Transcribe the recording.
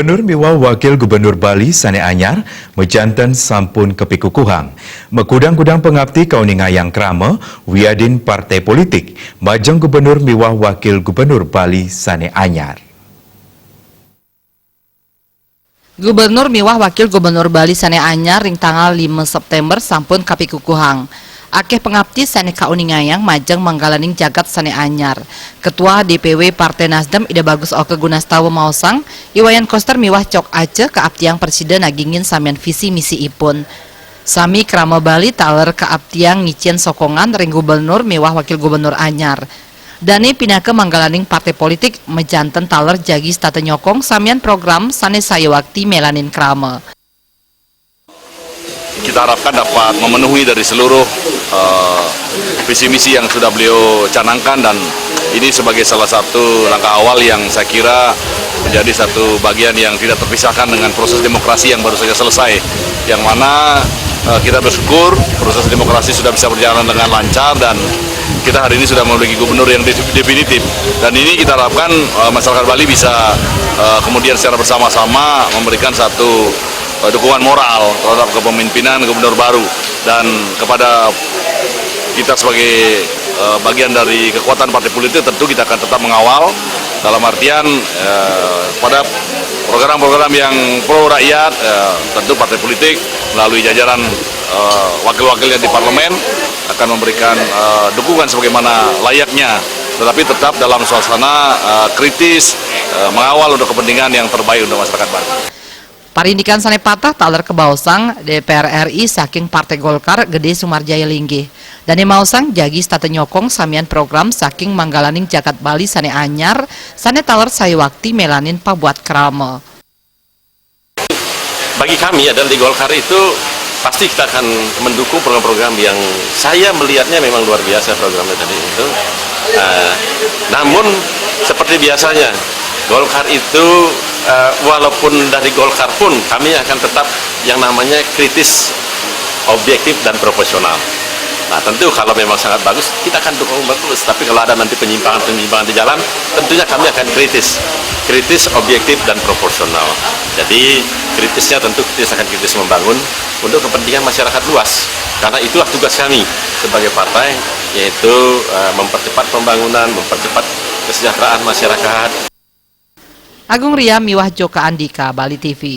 Gubernur miwah Wakil Gubernur Bali Sane Anyar mejantan sampun kepikukuhang. Mekudang-kudang pengabdi kauningayang krama wiadin partai politik. Majeng Gubernur miwah Wakil Gubernur Bali Sane Anyar. Gubernur miwah Wakil Gubernur Bali Sane Anyar ring tanggal 5 September sampun kapikukuhang. Akeh pengabdi sane kauningayang majeng manggalaning jagat Sane Anyar. Ketua DPW Partai Nasdem Ida Bagus Oke Gunastawa Mausang, Iwayan Koster miwah cok ace keabtiang Presiden nagingin samian visi misi ipun. Sami krama Bali taler keabtiang ngicien sokongan ring Gubernur miwah Wakil Gubernur Anyar. Dani pinake manggalaning partai politik mejanten taler jagi state nyokong samian program sane sayawakti melanin krama. Kita harapkan dapat memenuhi dari seluruh visi misi yang sudah beliau canangkan, dan ini sebagai salah satu langkah awal yang saya kira menjadi satu bagian yang tidak terpisahkan dengan proses demokrasi yang baru saja selesai, yang mana kita bersyukur proses demokrasi sudah bisa berjalan dengan lancar dan kita hari ini sudah memiliki gubernur yang definitif, dan ini kita harapkan masyarakat Bali bisa kemudian secara bersama-sama memberikan satu dukungan moral terhadap kepemimpinan gubernur baru, dan kepada kita sebagai bagian dari kekuatan partai politik tentu kita akan tetap mengawal dalam artian pada program-program yang pro rakyat, tentu partai politik melalui jajaran wakil-wakilnya di parlemen akan memberikan dukungan sebagaimana layaknya, tetapi tetap dalam suasana kritis, mengawal untuk kepentingan yang terbaik untuk masyarakat Bali. Parindikan sane patah taler kebausang DPR RI saking Partai Golkar Gede Sumarjaya Linggih. Dani mausang jagi state nyokong samian program saking manggalaning jagat Bali Sane Anyar sane taler sayawakti melanin pabuat krama. Bagi kami adalah di Golkar itu pasti kita akan mendukung program-program yang saya melihatnya memang luar biasa programnya tadi itu. Namun seperti biasanya Golkar itu walaupun dari Golkar pun kami akan tetap yang namanya kritis, objektif dan proporsional. Nah tentu kalau memang sangat bagus kita akan dukung bagus, tapi kalau ada nanti penyimpangan di jalan tentunya kami akan kritis, objektif dan proporsional. Jadi kritisnya tentu kita akan kritis membangun untuk kepentingan masyarakat luas, karena itulah tugas kami sebagai partai, yaitu mempercepat pembangunan, mempercepat kesejahteraan masyarakat. Agung Ria miwah Joka Andika, Bali TV.